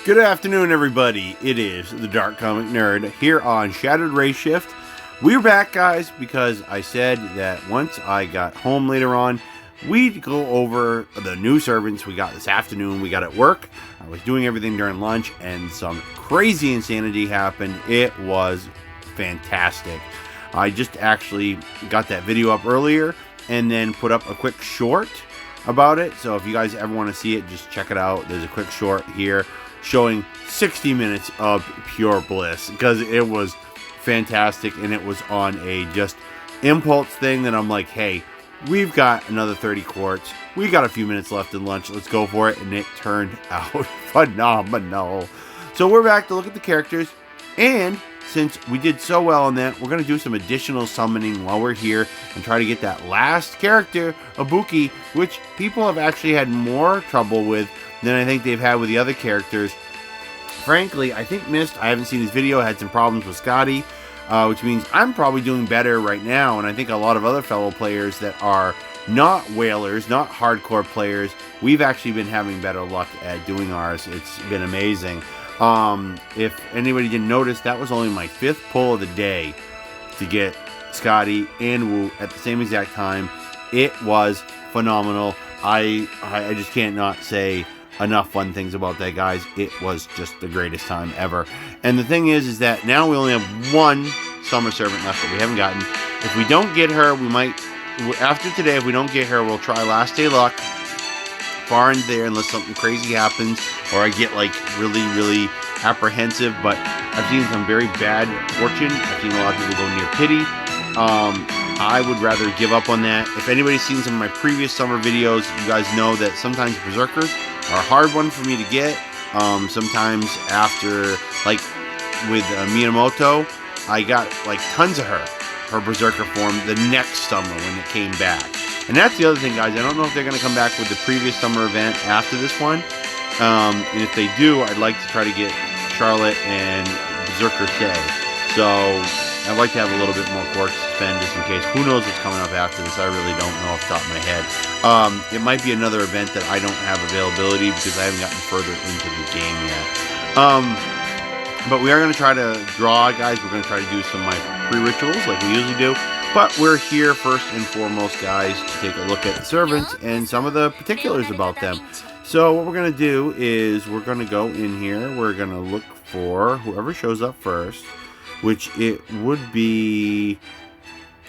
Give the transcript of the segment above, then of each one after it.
Good afternoon, everybody. It is the Dark Comic Nerd here on Shattered Ray Shift. We're back, guys, because I said that once I got home later on, we'd go over the new servants we got this afternoon. We got at work. I was doing everything during lunch, and some crazy insanity happened. It was fantastic. I just actually got that video up earlier and then put up a quick short about it. So if you guys ever want to see it, just check it out. There's a quick short here showing 60 minutes of pure bliss because it was fantastic, and it was on a just impulse thing that I'm like, hey, we've got another 30 quarts. We got a few minutes left in lunch. Let's go for it. And it turned out phenomenal. So we're back to look at the characters. And since we did so well on that, we're going to do some additional summoning while we're here and try to get that last character, Ibuki, which people have actually had more trouble with than I think they've had with the other characters. Frankly, I think Mist, I haven't seen his video, had some problems with Skadi, which means I'm probably doing better right now, and I think a lot of other fellow players that are not whalers, not hardcore players, we've actually been having better luck at doing ours. It's been amazing. If anybody didn't notice, that was only my 5th pull of the day to get Skadi and Wu at the same exact time. It was phenomenal. I just can't not say enough fun things about that, guys. It was just the greatest time ever. And the thing is that now we only have one summer servant left that we haven't gotten. If we don't get her, we might, after today, if we don't get her, we'll try Last Day Luck far in there unless something crazy happens or I get like really apprehensive. But I've seen some very bad fortune. I've seen a lot of people go near pity. I would rather give up on that. If anybody's seen some of my previous summer videos, you guys know that sometimes berserkers are a hard one for me to get. Sometimes after, like with Minamoto, I got like tons of her berserker form the next summer when it came back. And that's the other thing, guys. I don't know if they're going to come back with the previous summer event after this one. And if they do, I'd like to try to get Charlotte and Berserker Say. So I'd like to have a little bit more quartz to spend just in case. Who knows what's coming up after this? I really don't know off the top of my head. It might be another event that I don't have availability because I haven't gotten further into the game yet. But we are going to try to draw, guys. We're going to try to do some of my pre-rituals like we usually do. But we're here first and foremost, guys, to take a look at the servants and some of the particulars about them. So what we're going to do is we're going to go in here. We're going to look for whoever shows up first, which it would be,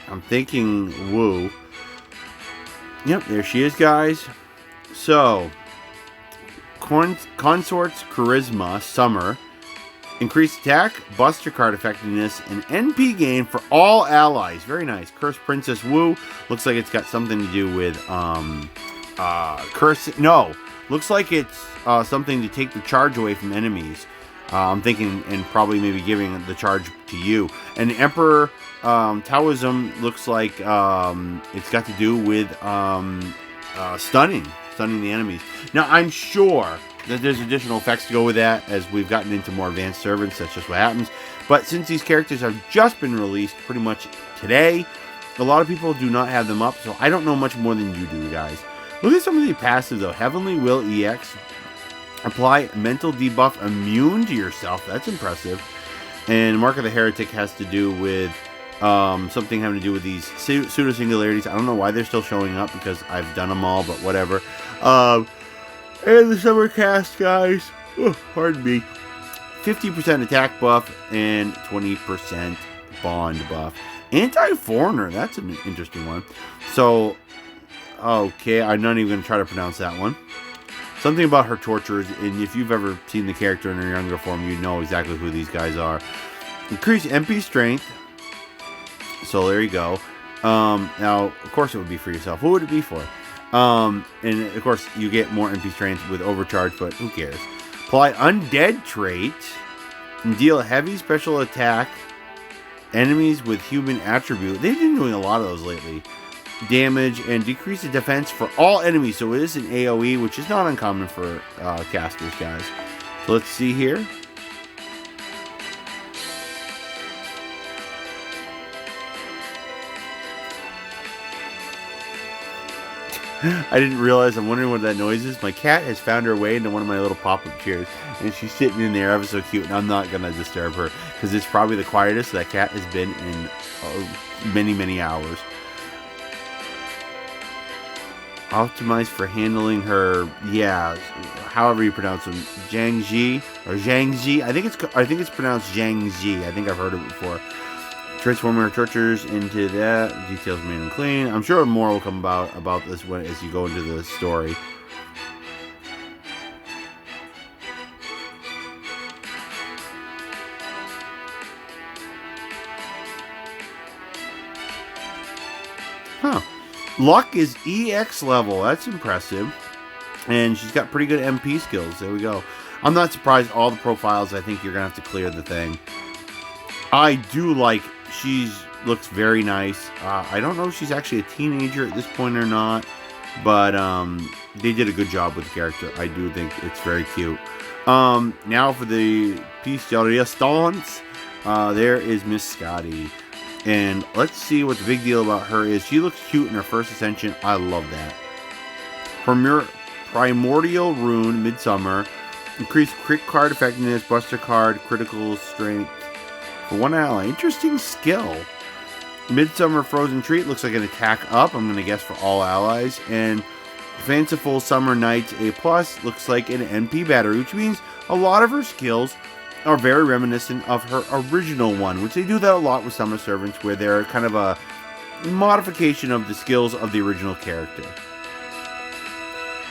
I'm thinking Wu. Yep, there she is, guys. So, Consort's Charisma, Summer. Increased attack, buster card effectiveness, and NP gain for all allies. Very nice. Cursed Princess Wu. Looks like it's got something to do with curse. No, looks like it's something to take the charge away from enemies. I'm thinking, and probably maybe giving the charge to you. And the Emperor Taoism looks like it's got to do with stunning the enemies. Now I'm sure that there's additional effects to go with that as we've gotten into more advanced servants. That's just what happens. But since these characters have just been released pretty much today, a lot of people do not have them up, so I don't know much more than you do, guys. Look at some of the passives, though. Heavenly Will EX. Apply mental debuff immune to yourself. That's impressive. And Mark of the Heretic has to do with something having to do with these pseudo-singularities. I don't know why they're still showing up because I've done them all, but whatever. And the summer cast, guys, pardon me, 50% attack buff and 20% bond buff. Anti-foreigner, that's an interesting one. So, okay, I'm not even going to try to pronounce that one. Something about her torturers, and if you've ever seen the character in her younger form, you know exactly who these guys are. Increase MP strength. So there you go. Now, of course it would be for yourself. Who would it be for? And of course you get more MP strength with overcharge, but who cares? Apply undead trait and deal heavy special attack enemies with human attribute. They've been doing a lot of those lately. Damage and decrease the defense for all enemies. So it is an AoE, which is not uncommon for casters, guys. So let's see here. I didn't realize. I'm wondering what that noise is. My cat has found her way into one of my little pop-up chairs, and she's sitting in there ever so cute, and I'm not going to disturb her, because it's probably the quietest that cat has been in many, many hours. Optimized for handling her, yeah, however you pronounce them, Jiangji, or Zhangji. I think it's pronounced Zhangji. I think I've heard it before. Transforming her tortures into that. Details remain unclean. I'm sure more will come about this as you go into the story. Huh. Luck is EX level. That's impressive. And she's got pretty good MP skills. There we go. I'm not surprised. All the profiles, I think you're going to have to clear the thing. I do like... looks very nice. I don't know if she's actually a teenager at this point or not, but they did a good job with the character. I do think it's very cute. Now for the piece de resistance, there is Miss Skadi. And let's see what the big deal about her is. She looks cute in her first ascension. I love that. Primordial Rune, Midsummer. Increased crit card effectiveness, buster card, critical strength. For one ally. Interesting skill. Midsummer Frozen Treat looks like an attack up. I'm going to guess for all allies. And Fanciful Summer Nights A+, looks like an MP battery, which means a lot of her skills are very reminiscent of her original one, which they do that a lot with Summer Servants, where they're kind of a modification of the skills of the original character.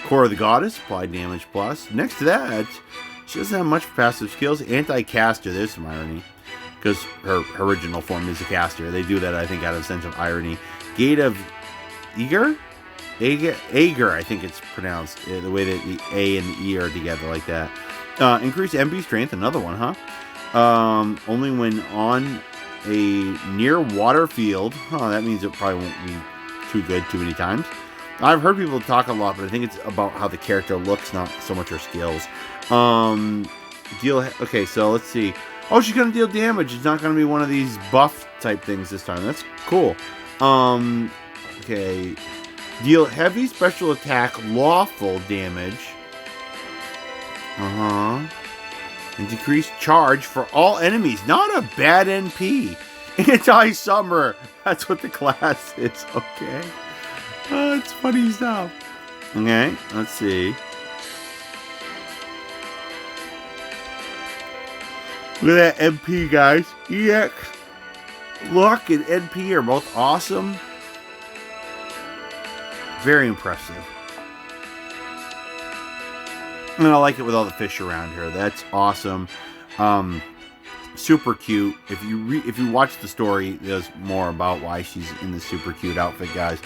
Core of the Goddess, applied damage plus. Next to that, she doesn't have much passive skills. Anti-caster, there's some irony, because her original form is a caster. They do that, I think, out of a sense of irony. Gate of Eager? Ager, I think it's pronounced. The way that the A and the E are together like that. Increased MP strength, another one, huh? Only when on a near water field. That means it probably won't be too good too many times. I've heard people talk a lot, but I think it's about how the character looks, not so much her skills. Okay, so let's see. Oh, she's gonna deal damage. It's not gonna be one of these buff type things this time. That's cool. Okay. Deal heavy special attack lawful damage. And decrease charge for all enemies. Not a bad NP. Anti-summer. That's what the class is. Okay. Oh, it's funny stuff. Okay, let's see. Look at that MP, guys. EX, Luck, and NP are both awesome. Very impressive. And I like it with all the fish around her. That's awesome. Super cute. If you watch the story, there's more about why she's in this super cute outfit, guys.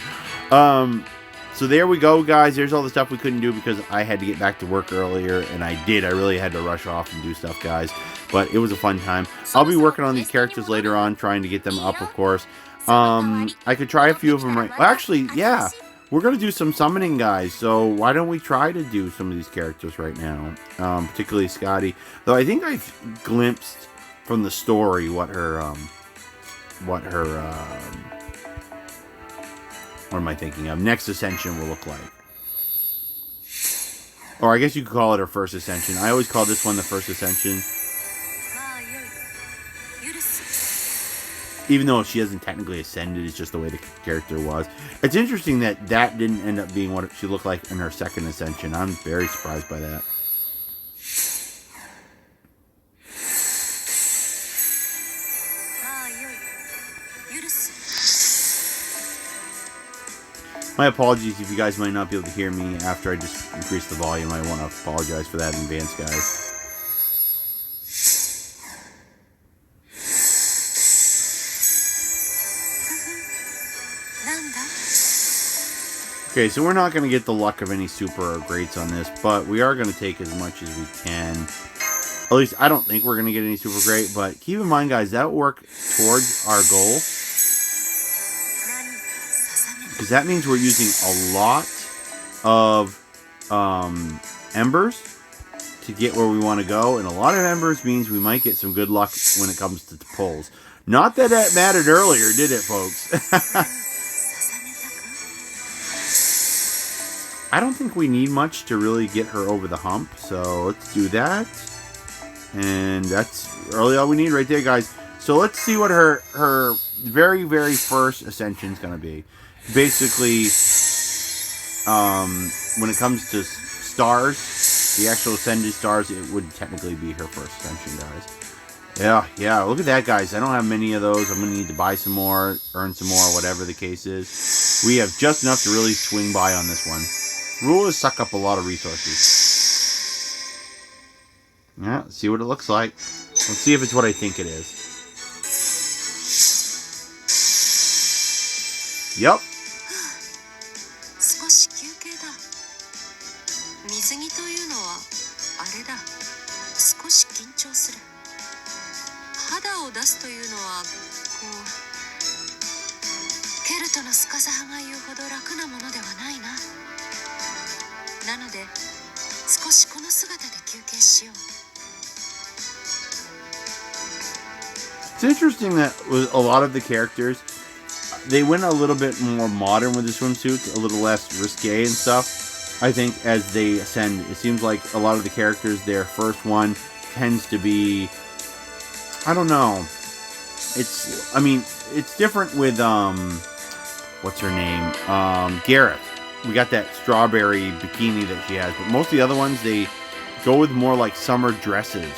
So there we go, guys. There's all the stuff we couldn't do because I had to get back to work earlier, and I did. I really had to rush off and do stuff, guys. But it was a fun time. I'll be working on these characters later on, trying to get them up, of course. I could try a few of them right... Well, actually, yeah. We're going to do some summoning, guys, so why don't we try to do some of these characters right now, particularly Skadi. Though I think I've glimpsed from the story what am I thinking of? Next Ascension will look like. Or I guess you could call it her first Ascension. I always call this one the first Ascension. Even though she hasn't technically ascended, it's just the way the character was. It's interesting that didn't end up being what she looked like in her second Ascension. I'm very surprised by that. My apologies if you guys might not be able to hear me after I just increased the volume. I want to apologize for that in advance, guys. Okay, so we're not going to get the luck of any super or greats on this, but we are going to take as much as we can. At least, I don't think we're going to get any super great, but keep in mind, guys, that will work towards our goal. Because that means we're using a lot of embers to get where we want to go, and a lot of embers means we might get some good luck when it comes to the pulls. Not that that mattered earlier, did it, folks? I don't think we need much to really get her over the hump. So let's do that. And that's really all we need right there, guys. So let's see what her very, very first ascension is going to be. Basically, when it comes to stars, the actual ascended stars, it would technically be her first ascension, guys. Yeah, look at that, guys. I don't have many of those. I'm going to need to buy some more, earn some more, whatever the case is. We have just enough to really swing by on this one. Rulers suck up a lot of resources. Yeah, let's see what it looks like. Let's see if it's what I think it is. Yep. 少し休憩だ。水着というのはあれだ。少し緊張する。肌を出すというのはこうケルトのスカザ派が言うほど楽なものではないな。なので少しこの姿で休憩しよう。It's interesting that with a lot of the characters, they went a little bit more modern with the swimsuits, a little less risque and stuff. I think as they ascend, it seems like a lot of the characters, their first one tends to be, I don't know. It's different with, what's her name? Gareth. We got that strawberry bikini that she has, but most of the other ones, they go with more like summer dresses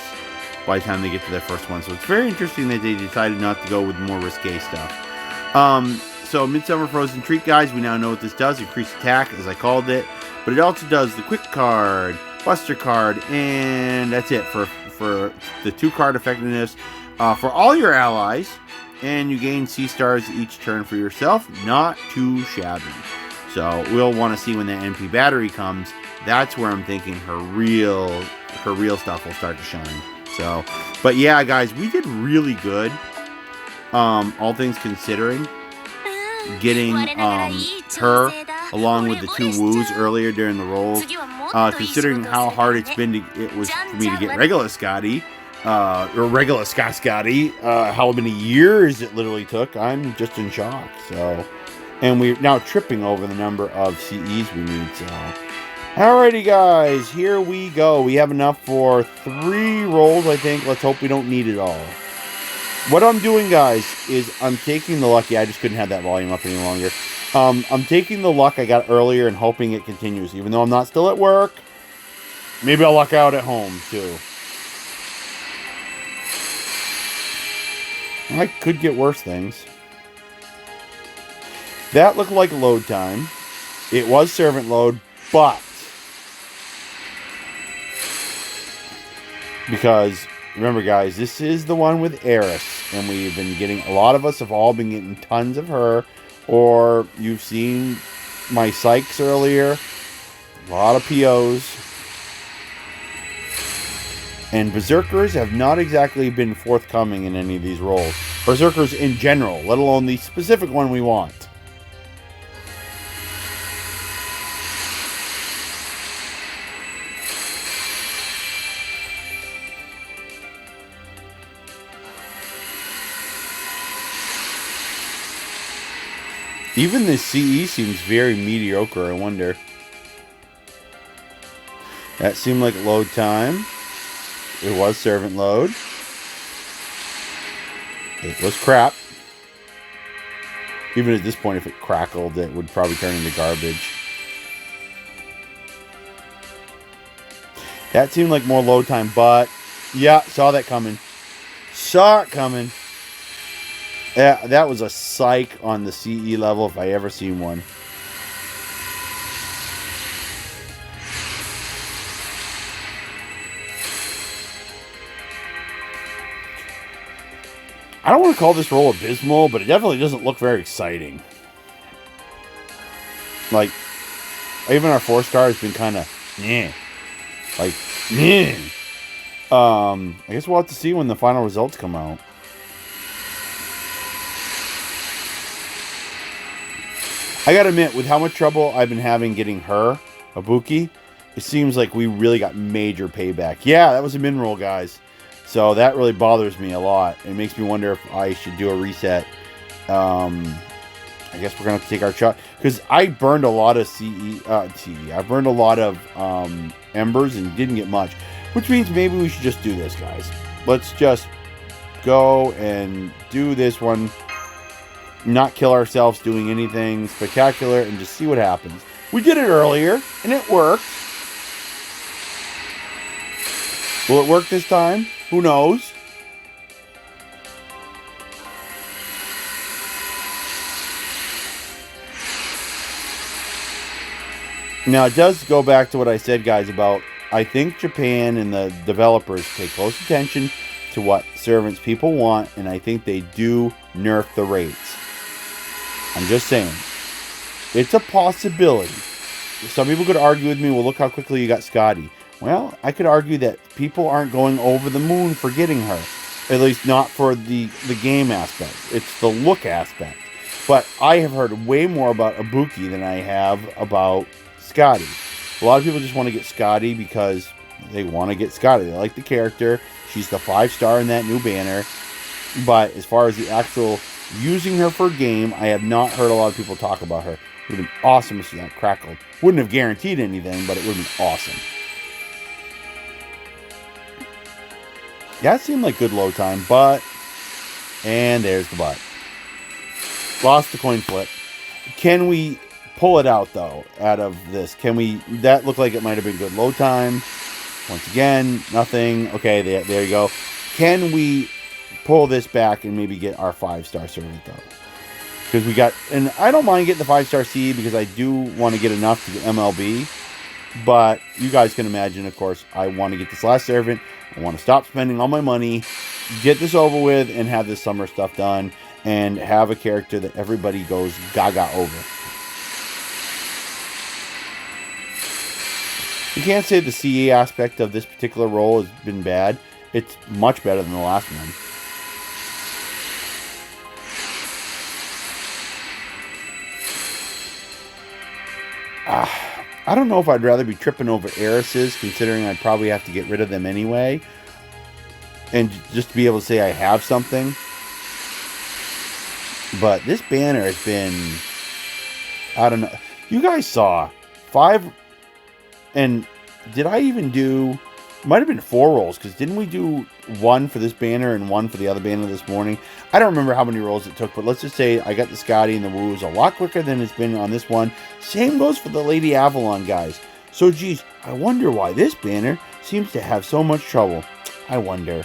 by the time they get to their first one. So it's very interesting that they decided not to go with more risque stuff. So Midsummer Frozen Treat, guys, we now know what this does. Increased attack, as I called it. But it also does the Quick card, Buster card, and that's it for the 2-card effectiveness for all your allies. And you gain C stars each turn for yourself. Not too shabby. So we'll want to see when that NP battery comes. That's where I'm thinking her real stuff will start to shine. So, but yeah, guys, we did really good. All things considering, getting her along with the 2 woos earlier during the rolls, considering how hard it was for me to get regular Skadi, or regular Skadi, how many years it literally took, I'm just in shock. So, and we're now tripping over the number of CEs we need. So, alrighty, guys, here we go. We have enough for 3 rolls, I think. Let's hope we don't need it all. What I'm doing, guys, is I'm taking the luck. Yeah, I just couldn't have that volume up any longer. I'm taking the luck I got earlier and hoping it continues. Even though I'm not still at work, maybe I'll luck out at home, too. I could get worse things. That looked like load time. It was servant load, but because remember, guys, this is the one with Eris, and we've been getting, a lot of us have all been getting tons of her, or you've seen my psychs earlier, a lot of POs, and Berserkers have not exactly been forthcoming in any of these roles. Berserkers in general, let alone the specific one we want. Even the CE seems very mediocre, I wonder. That seemed like load time. It was servant load. It was crap. Even at this point, if it crackled, it would probably turn into garbage. That seemed like more load time, but yeah, saw that coming. Saw it coming. Yeah, that was a psych on the CE level if I ever seen one. I don't want to call this roll abysmal, but it definitely doesn't look very exciting. Like, even our 4-star has been kind of, meh. Like, meh. I guess we'll have to see when the final results come out. I gotta admit, with how much trouble I've been having getting her, Ibuki, it seems like we really got major payback. Yeah, that was a min roll, guys. So that really bothers me a lot. It makes me wonder if I should do a reset. I I guess we're gonna have to take our shot because I burned a lot of I burned a lot of embers and didn't get much, which means maybe we should just do this, guys. Let's just go and do this one. Not kill ourselves doing anything spectacular and just see what happens. We did it earlier and it worked. Will it work this time? Who knows? Now, it does go back to what I said, guys, about I think Japan and the developers pay close attention to what servants people want, and I think they do nerf the rates. I'm just saying. It's a possibility. Some people could argue with me, well, look how quickly you got Skadi. Well, I could argue that people aren't going over the moon for getting her. At least not for the game aspect. It's the look aspect. But I have heard way more about Ibuki than I have about Skadi. A lot of people just want to get Skadi because they want to get Skadi. They like the character. She's the 5-star in that new banner. But as far as the actual using her for game, I have not heard a lot of people talk about her. It would have been awesome if she got crackled. Wouldn't have guaranteed anything, but it would have been awesome. Yeah, it seemed like good load time, but... And there's the butt. Lost the coin flip. Can we pull it out, though, out of this? Can we... That looked like it might have been good load time. Once again, nothing. Okay, there you go. Can we pull this back and maybe get our 5-star servant, though? Because we got... And I don't mind getting the 5-star C because I do want to get enough to get MLB. But you guys can imagine, of course, I want to get this last servant. I want to stop spending all my money, get this over with, and have this summer stuff done, and have a character that everybody goes gaga over. You can't say the CE aspect of this particular role has been bad. It's much better than the last one. I don't know if I'd rather be tripping over heiresses, considering I'd probably have to get rid of them anyway. And just to be able to say I have something. But this banner has been... I don't know. You guys saw 5... And did I even do... Might have been 4 rolls, because didn't we do 1 for this banner and 1 for the other banner this morning? I don't remember how many rolls it took, but let's just say I got the Skadi and the Woos a lot quicker than it's been on this one. Same goes for the Lady Avalon, guys. So, geez, I wonder why this banner seems to have so much trouble. I wonder.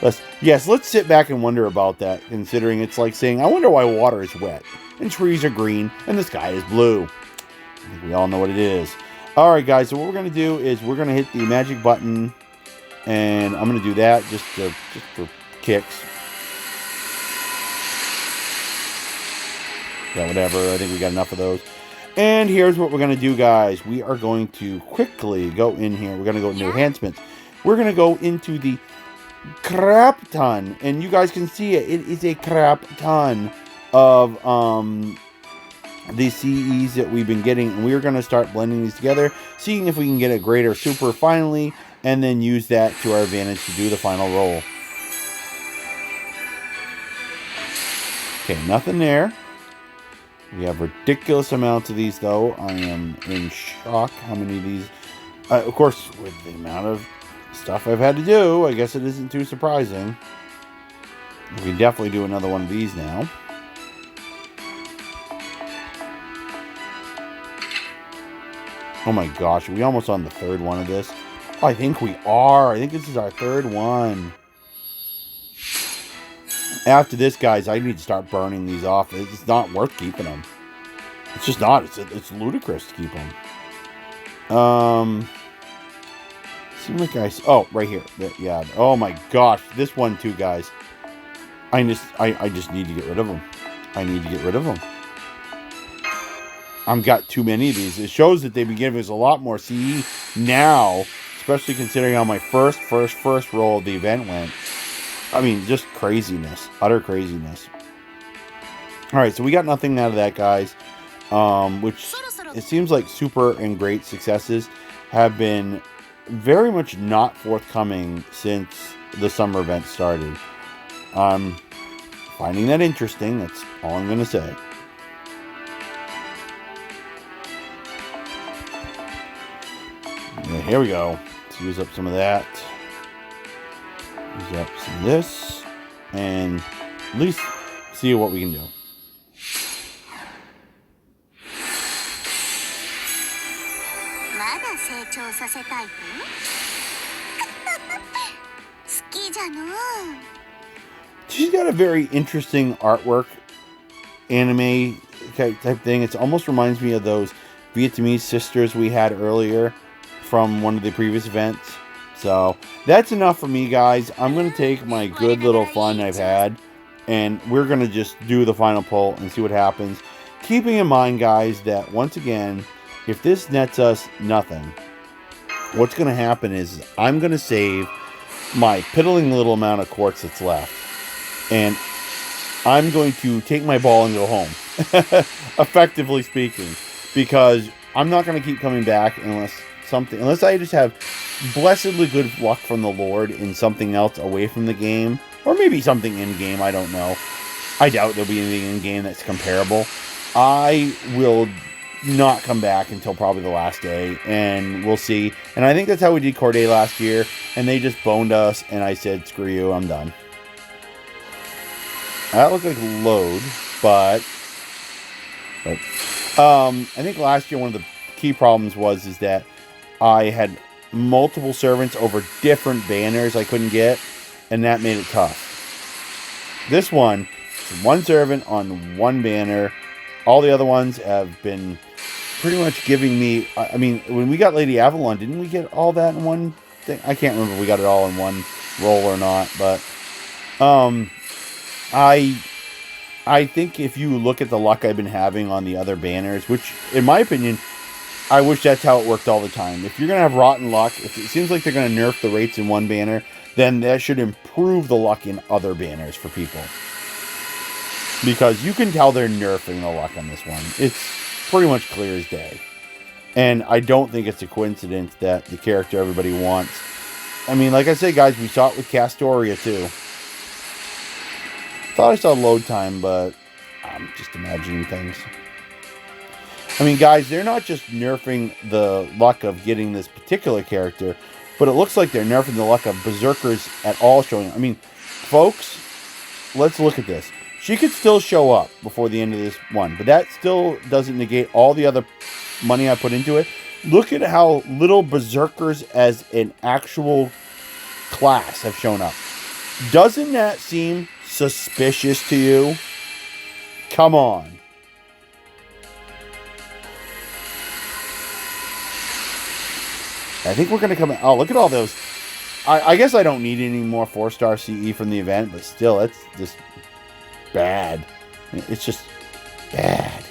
Let's sit back and wonder about that, considering it's like saying, I wonder why water is wet, and trees are green, and the sky is blue. I think we all know what it is. Alright, guys, so what we're going to do is we're going to hit the magic button, and I'm going to do that just for kicks. Yeah, whatever. I think we got enough of those. And here's what we're going to do, guys. We are going to quickly go in here. We're going to go into enhancements. We're going to go into the crap ton. And you guys can see it. It is a crap ton of the CEs that we've been getting. And we're going to start blending these together, seeing if we can get a greater super finally, and then use that to our advantage to do the final roll. Okay, nothing there. We have ridiculous amounts of these, though. I am in shock how many of these... of course, with the amount of stuff I've had to do, I guess it isn't too surprising. We can definitely do another one of these now. Oh my gosh, are we almost on the 3rd one of this? Oh, I think we are. I think this is our 3rd one. After this, guys, I need to start burning these off. It's not worth keeping them. It's just not. It's ludicrous to keep them. Seem like oh, right here. Yeah. Oh my gosh, this one too, guys. I just need to get rid of them. I need to get rid of them. I've got too many of these. It shows that they've been giving us a lot more CE now, especially considering how my first roll of the event went. I mean, just craziness. Utter craziness. Alright, so we got nothing out of that, guys. Which, it seems like super and great successes have been very much not forthcoming since the summer event started. Finding that interesting, that's all I'm going to say. here we go. Let's use up some of that. Use up some of this. And at least see what we can do. まだ成長させたいと好きじゃのう She's got a very interesting artwork, anime type thing. It almost reminds me of those Vietnamese sisters we had earlier from one of the previous events. So that's enough for me, guys. I'm going to take my good little fun I've had, and we're going to just do the final pull and see what happens. Keeping in mind, guys, that once again, if this nets us nothing, what's going to happen is I'm going to save my piddling little amount of quartz that's left. And I'm going to take my ball and go home, effectively speaking, because I'm not going to keep coming back unless I just have blessedly good luck from the Lord in something else away from the game, or maybe something in game. I don't know. I doubt there'll be anything in game that's comparable. I will not come back until probably the last day, and we'll see. And I think that's how we did Corday last year, and they just boned us, and I said, screw you, I'm done. That looked like load, but I think last year one of the key problems is that I had multiple servants over different banners I couldn't get, and that made it tough. This one, one servant on one banner. All the other ones have been pretty much giving me... I mean, when we got Lady Avalon, didn't we get all that in one thing? I can't remember if we got it all in one roll or not, but... I think if you look at the luck I've been having on the other banners, which, in my opinion, I wish that's how it worked all the time. If you're going to have rotten luck, if it seems like they're going to nerf the rates in one banner, then that should improve the luck in other banners for people. Because you can tell they're nerfing the luck on this one. It's pretty much clear as day. And I don't think it's a coincidence that the character everybody wants... I mean, like I said, guys, we saw it with Castoria, too. Thought I saw load time, but I'm just imagining things. I mean, guys, they're not just nerfing the luck of getting this particular character, but it looks like they're nerfing the luck of Berserkers at all showing. I mean, folks, let's look at this. She could still show up before the end of this one, but that still doesn't negate all the other money I put into it. Look at how little Berserkers as an actual class have shown up. Doesn't that seem suspicious to you? Come on. I think we're going to come... Oh, look at all those. I guess I don't need any more 4-star CE from the event, but still, that's just bad. It's just bad.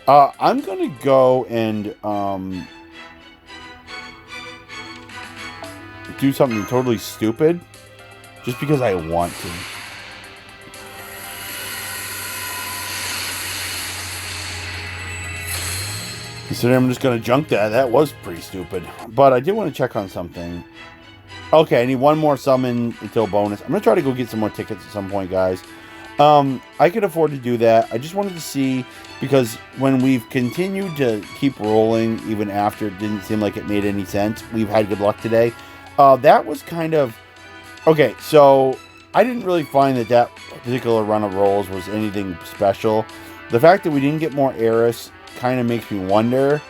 I'm going to go and do something totally stupid just because I want to. Considering I'm just going to junk that. That was pretty stupid. But I did want to check on something. Okay, I need one more summon until bonus. I'm going to try to go get some more tickets at some point, guys. I could afford to do that. I just wanted to see, because when we've continued to keep rolling, even after it didn't seem like it made any sense, we've had good luck today. That was kind of... Okay, so I didn't really find that particular run of rolls was anything special. The fact that we didn't get more Eris kind of makes me wonder,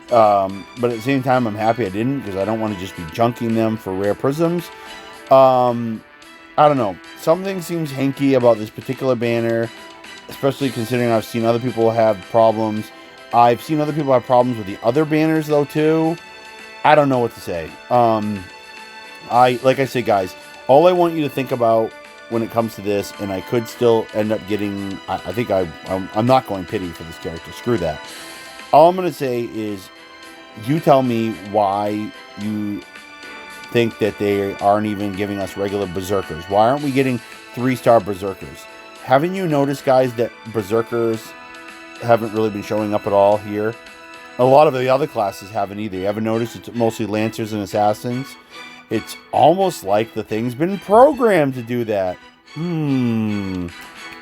but at the same time I'm happy I didn't, because I don't want to just be junking them for rare prisms. I don't know, something seems hanky about this particular banner, especially considering I've seen other people have problems. I've seen other people have problems with the other banners though too. I don't know what to say. Like I said, guys, all I want you to think about when it comes to this, and I could still end up getting... I think I'm not going pity for this character. Screw that. All I'm going to say is, you tell me why you think that they aren't even giving us regular Berserkers. Why aren't we getting 3-star Berserkers? Haven't you noticed, guys, that Berserkers haven't really been showing up at all here? A lot of the other classes haven't either. You ever noticed it's mostly Lancers and Assassins? It's almost like the thing's been programmed to do that.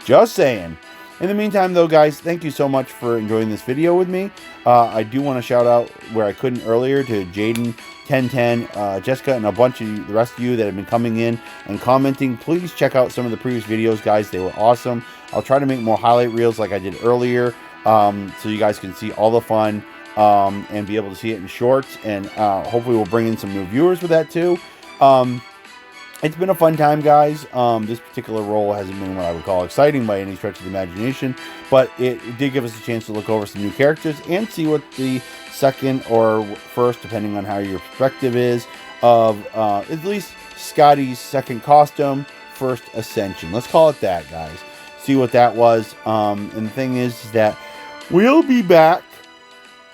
Just saying. In the meantime, though, guys, thank you so much for enjoying this video with me. I do want to shout out where I couldn't earlier to Jaden, 1010, Jessica, and a bunch of the rest of you that have been coming in and commenting. Please check out some of the previous videos, guys. They were awesome. I'll try to make more highlight reels like I did earlier, so you guys can see all the fun and be able to see it in shorts. And hopefully we'll bring in some new viewers with that too. It's been a fun time, guys. This particular role hasn't been what I would call exciting by any stretch of the imagination, but it did give us a chance to look over some new characters and see what the second or first, depending on how your perspective is, of at least Skadi's second costume, first ascension. Let's call it that, guys. See what that was. And the thing is that we'll be back,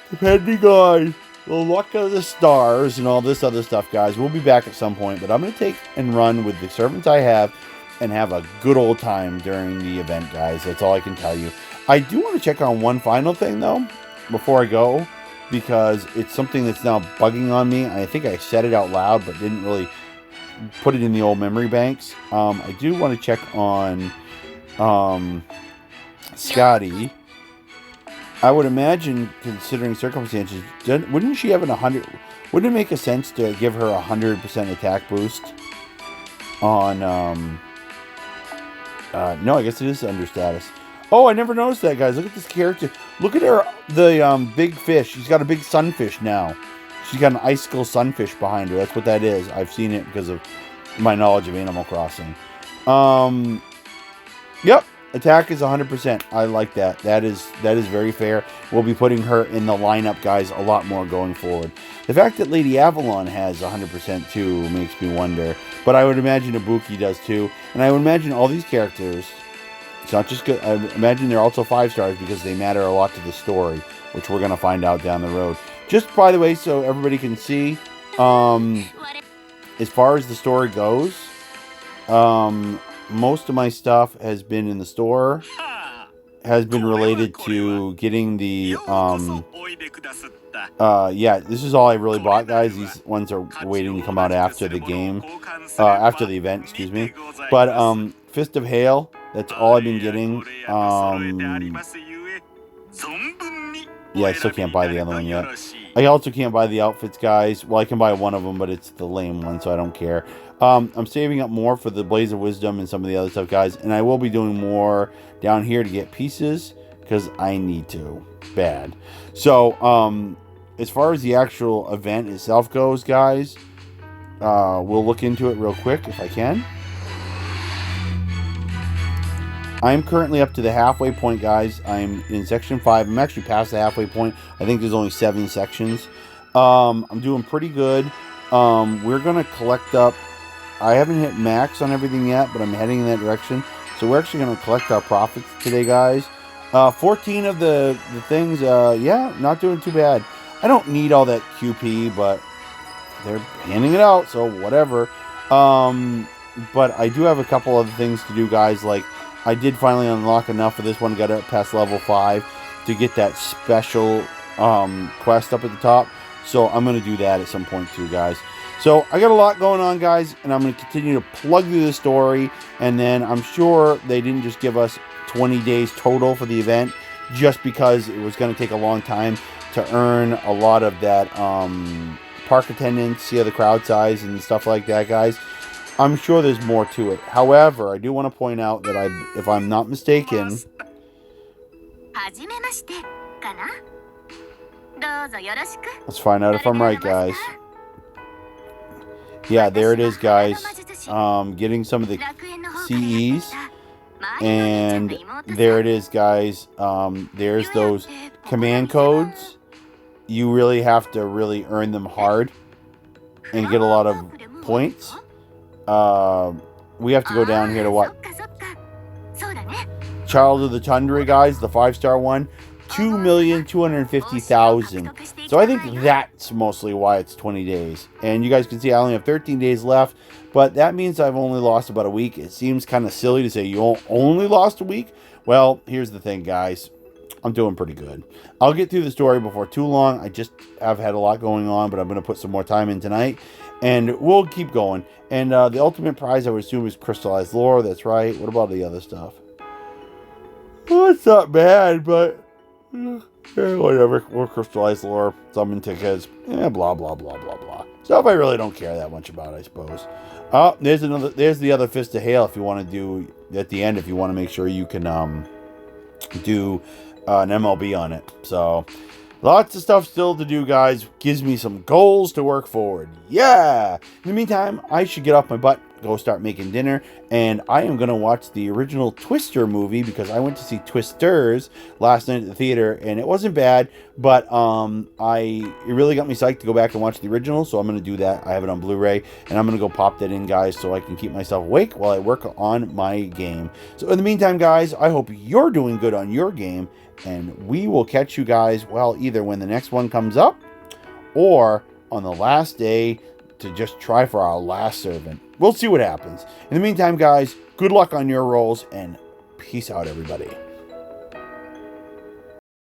depending on the luck of the stars and all this other stuff, guys. We'll be back at some point, but I'm going to take and run with the servants I have and have a good old time during the event, guys. That's all I can tell you. I do want to check on one final thing, though, before I go, because it's something that's now bugging on me. I think I said it out loud, but didn't really put it in the old memory banks. I do want to check on Skadi. I would imagine, considering circumstances, wouldn't she have an 100? Wouldn't it make a sense to give her 100% attack boost on? No, I guess it is under status. Oh, I never noticed that, guys. Look at this character. Look at her, the big fish. She's got a big sunfish now. She's got an icicle sunfish behind her. That's what that is. I've seen it because of my knowledge of Animal Crossing. Yep. Attack is 100%. I like that. That is very fair. We'll be putting her in the lineup, guys, a lot more going forward. The fact that Lady Avalon has 100% too makes me wonder. But I would imagine Ibuki does too. And I would imagine all these characters, it's not just good. I imagine they're also 5 stars because they matter a lot to the story, which we're going to find out down the road. Just by the way, so everybody can see, as far as the story goes, most of my stuff has been in the store, has been related to getting the, yeah, this is all I really bought, guys. These ones are waiting to come out after the game, after the event, excuse me. But, Fist of Hail, that's all I've been getting. Yeah, I still can't buy the other one yet. I also can't buy the outfits, guys. Well, I can buy one of them, but it's the lame one, so I don't care. I'm saving up more for the Blaze of Wisdom and some of the other stuff, guys. And I will be doing more down here to get pieces, because I need to. Bad. So, as far as the actual event itself goes, guys, we'll look into it real quick if I can. I'm currently up to the halfway point, guys. I'm in section 5. I'm actually past the halfway point. I think there's only 7 sections. I'm doing pretty good. We're going to collect up. I haven't hit max on everything yet, but I'm heading in that direction. So we're actually going to collect our profits today, guys. 14 of the things, yeah, not doing too bad. I don't need all that QP, but they're handing it out, so whatever. But I do have a couple other things to do, guys, like I did finally unlock enough for this one, got it past level 5 to get that special quest up at the top. So I'm going to do that at some point too, guys. So I got a lot going on, guys, and I'm going to continue to plug through the story. And then I'm sure they didn't just give us 20 days total for the event just because it was going to take a long time to earn a lot of that park attendance, see the crowd size and stuff like that, guys. I'm sure there's more to it. However, I do want to point out that if I'm not mistaken, let's find out if I'm right, guys. Yeah, there it is, guys. Getting some of the CEs. And there it is, guys. There's those command codes. You really have to really earn them hard and get a lot of points. We have to go down here to what? Child of the Tundra, guys, the 5-star one. 2,250,000. So I think that's mostly why it's 20 days. And you guys can see I only have 13 days left. But that means I've only lost about a week. It seems kind of silly to say you only lost a week. Well, here's the thing, guys. I'm doing pretty good. I'll get through the story before too long. I just have had a lot going on, but I'm going to put some more time in tonight. And we'll keep going. And the ultimate prize, I would assume, is crystallized lore. That's right. What about the other stuff? Well, it's not bad, but whatever. More crystallized lore, summon tickets, blah blah blah blah blah. Stuff I really don't care that much about, I suppose. Oh, there's another. There's the other Fist of Hail. If you want to do at the end, if you want to make sure you can do an MLB on it. So lots of stuff still to do, guys. Gives me some goals to work forward. Yeah. In the meantime, I should get off my butt, go start making dinner, and I am going to watch the original Twister movie because I went to see Twisters last night at the theater, and it wasn't bad, but it really got me psyched to go back and watch the original, so I'm going to do that. I have it on Blu-ray, and I'm going to go pop that in, guys, so I can keep myself awake while I work on my game. So in the meantime, guys, I hope you're doing good on your game, and we will catch you guys, well, either when the next one comes up or on the last day to just try for our last servant. We'll see what happens. In the meantime, guys, good luck on your rolls, and peace out, everybody.